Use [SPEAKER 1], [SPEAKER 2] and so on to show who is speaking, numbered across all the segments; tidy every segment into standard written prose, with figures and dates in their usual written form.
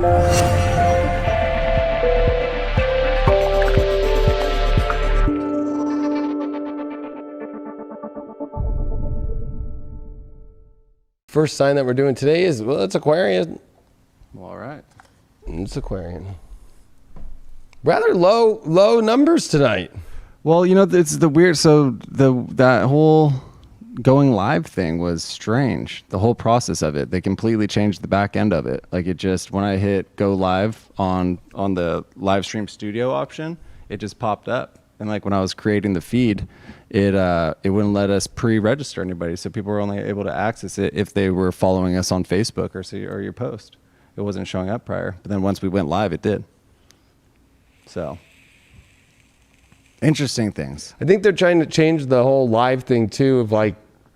[SPEAKER 1] First sign that we're doing today is, well, it's Aquarius.
[SPEAKER 2] All right.
[SPEAKER 1] It's Aquarian. Rather low numbers tonight.
[SPEAKER 2] Well, you know, it's the weird. So that whole going live thing was strange. The whole process of it, they completely changed the back end of it. Like it just, when I hit go live on the live stream studio option, it just popped up. And like when I was creating the feed, it wouldn't let us pre-register anybody. So people were only able to access it if they were following us on Facebook or your post. It wasn't showing up prior. But then once we went live, it did. So interesting things.
[SPEAKER 1] I think they're trying to change the whole live thing too, of like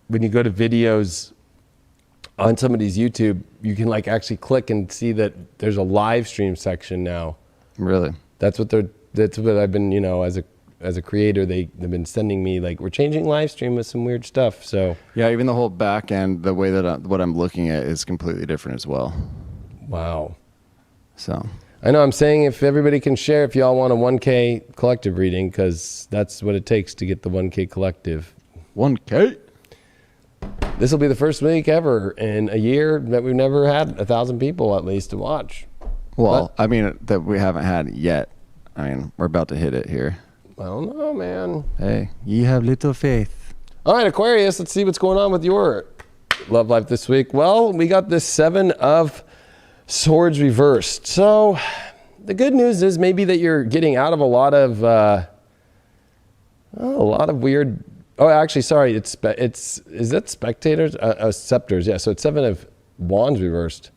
[SPEAKER 1] when you go to videos on somebody's YouTube, you can like actually click and see that there's a live stream section now.
[SPEAKER 2] Really?
[SPEAKER 1] That's what I've been, you know, as a creator, they've been sending me, like, we're changing live stream with some weird stuff. So
[SPEAKER 2] yeah, even the whole back end, the way that what I'm looking at is completely different as well.
[SPEAKER 1] Wow.
[SPEAKER 2] So
[SPEAKER 1] I know I'm saying if everybody can share, if y'all want a 1K collective reading, because that's what it takes to get the 1K collective.
[SPEAKER 2] 1K?
[SPEAKER 1] This will be the first week ever in a year that we've never had 1,000 people at least to watch.
[SPEAKER 2] Well, I mean, that we haven't had yet. I mean, we're about to hit it here.
[SPEAKER 1] I don't know, man.
[SPEAKER 2] Hey, ye have little faith.
[SPEAKER 1] All right, Aquarius, let's see what's going on with your love life this week. Well, we got this 7 of Swords reversed. So the good news is maybe that you're getting out of a lot of weird. Oh, actually, sorry. Is that spectators? Scepters. Yeah. So it's 7 of Wands reversed.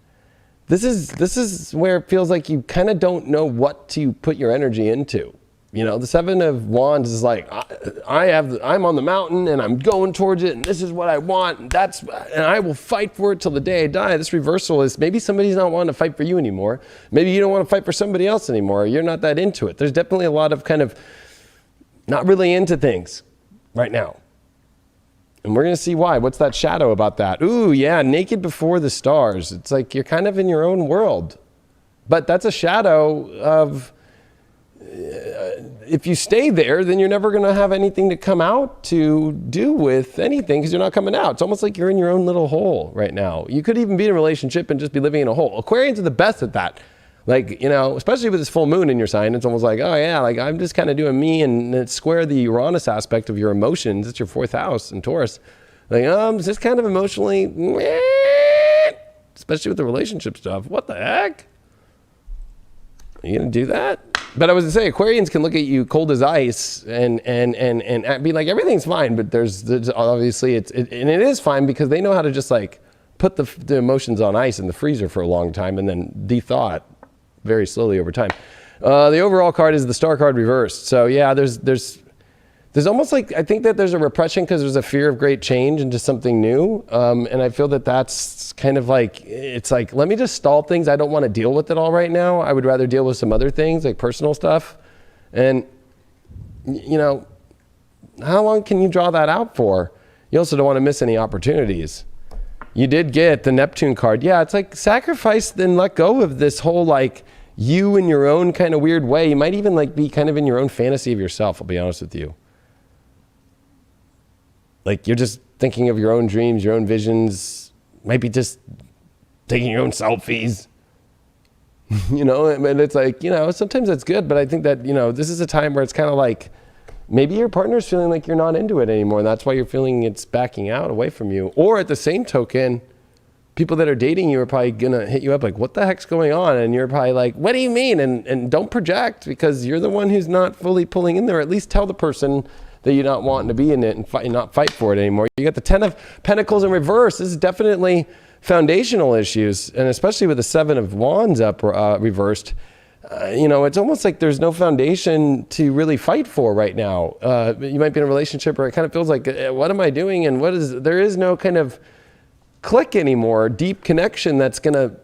[SPEAKER 1] This is where it feels like you kind of don't know what to put your energy into. You know, the 7 of Wands is like, I'm on the mountain and I'm going towards it and this is what I want and I will fight for it till the day I die. This reversal is maybe somebody's not wanting to fight for you anymore. Maybe you don't want to fight for somebody else anymore. You're not that into it. There's definitely a lot of kind of not really into things right now. And we're going to see why. What's that shadow about that? Ooh, yeah, naked before the stars. It's like you're kind of in your own world. But that's a shadow of... if you stay there, then you're never going to have anything to come out to do with anything because you're not coming out. It's almost like you're in your own little hole right now. You could even be in a relationship and just be living in a hole. Aquarians are the best at that. Like, you know, especially with this full moon in your sign, it's almost like, oh yeah, like I'm just kind of doing me, and it's square the Uranus aspect of your emotions. It's your 4th house in Taurus. Like, I'm just kind of emotionally, especially with the relationship stuff. What the heck? Are you going to do that? But I was going to say, Aquarians can look at you cold as ice and be like, everything's fine. But there's obviously, it is fine because they know how to just like put the emotions on ice in the freezer for a long time and then de-thaw it very slowly over time. The overall card is the Star card reversed. So yeah, there's almost like, I think that there's a repression because there's a fear of great change into something new. And I feel that that's kind of like, it's like, let me just stall things. I don't want to deal with it all right now. I would rather deal with some other things like personal stuff. And, you know, how long can you draw that out for? You also don't want to miss any opportunities. You did get the Neptune card. Yeah, it's like sacrifice then let go of this whole like you in your own kind of weird way. You might even like be kind of in your own fantasy of yourself, I'll be honest with you. Like you're just thinking of your own dreams, your own visions, maybe just taking your own selfies. You know, and it's like, you know, sometimes that's good, but I think that, you know, this is a time where it's kind of like maybe your partner's feeling like you're not into it anymore, and that's why you're feeling it's backing out away from you. Or at the same token, people that are dating you are probably gonna hit you up like, what the heck's going on? And you're probably like, what do you mean? And don't project because you're the one who's not fully pulling in there. At least tell the person that you're not wanting to be in it and not fight for it anymore. You got the 10 of Pentacles in reverse. This is definitely foundational issues, and especially with the 7 of Wands up reversed. You know, it's almost like there's no foundation to really fight for right now. You might be in a relationship where it kind of feels like, what am I doing? And there is no kind of click anymore, deep connection that's going to,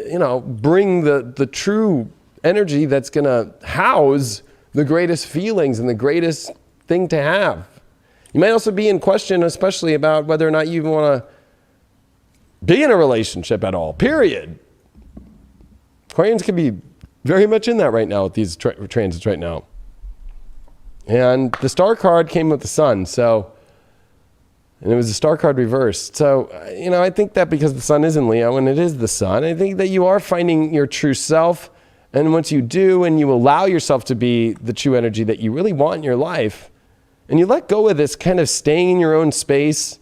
[SPEAKER 1] you know, bring the true energy that's going to house the greatest feelings and the greatest thing to have. You might also be in question, especially about whether or not you even want to be in a relationship at all, period. Aquarians could be very much in that right now with these transits right now. And the star card came with the sun, and it was a star card reversed. So, I think that because the sun is in Leo and it is the sun, I think that you are finding your true self. And once you do, and you allow yourself to be the true energy that you really want in your life, and you let go of this kind of staying in your own space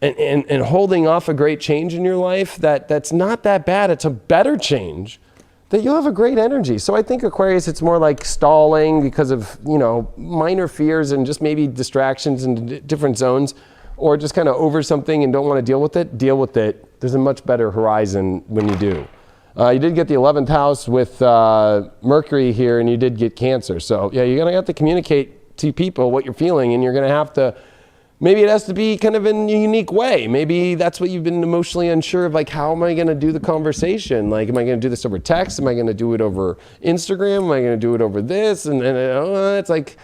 [SPEAKER 1] and holding off a great change in your life, that's not that bad. It's a better change, that you'll have a great energy. So I think Aquarius, it's more like stalling because of, minor fears and just maybe distractions in different zones, or just kind of over something and don't want to deal with it. There's a much better horizon when you do. You did get the 11th house with Mercury here, and you did get Cancer. So yeah, you're going to have to communicate to people what you're feeling, and you're going to have to, maybe it has to be kind of in a unique way. Maybe that's what you've been emotionally unsure of, like, how am I going to do the conversation? Like, am I going to do this over text? Am I going to do it over Instagram? Am I going to do it over this? And it's like,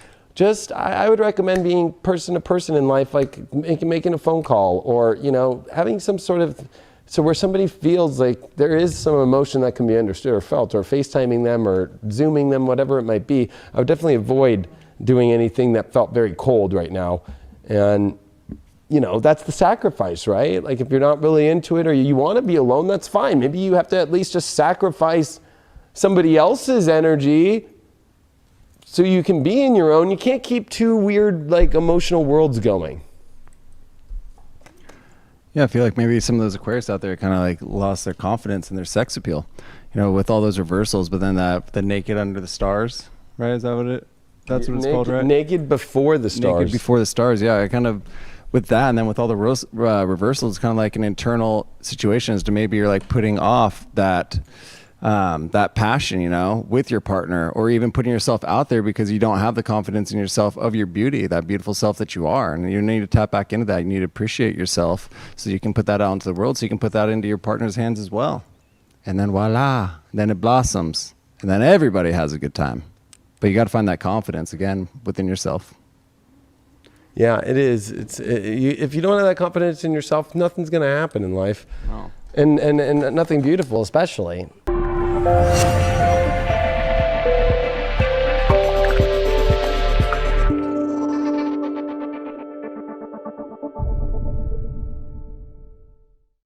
[SPEAKER 1] I would recommend being person to person in life, like making a phone call, or, having some sort of, so where somebody feels like there is some emotion that can be understood or felt, or FaceTiming them or Zooming them, whatever it might be. I would definitely avoid doing anything that felt very cold right now. And, that's the sacrifice, right? Like, if you're not really into it, or you want to be alone, that's fine. Maybe you have to at least just sacrifice somebody else's energy so you can be in your own. You can't keep two weird, like, emotional worlds going.
[SPEAKER 2] Yeah, I feel like maybe some of those Aquarius out there kind of like lost their confidence in their sex appeal, with all those reversals. But then the naked under the stars, right? Is that that's what it's called, right?
[SPEAKER 1] Naked before the stars.
[SPEAKER 2] Naked before the stars, yeah. I kind of, with that, and then with all the reversals, it's kind of like an internal situation as to maybe you're like putting off that passion, with your partner, or even putting yourself out there because you don't have the confidence in yourself of your beauty, that beautiful self that you are. And you need to tap back into that. You need to appreciate yourself so you can put that out into the world, so you can put that into your partner's hands as well. And then voila, then it blossoms, and then everybody has a good time. But you got to find that confidence again within yourself.
[SPEAKER 1] Yeah, it is. If you don't have that confidence in yourself, nothing's going to happen in life.
[SPEAKER 2] No.
[SPEAKER 1] And nothing beautiful, especially.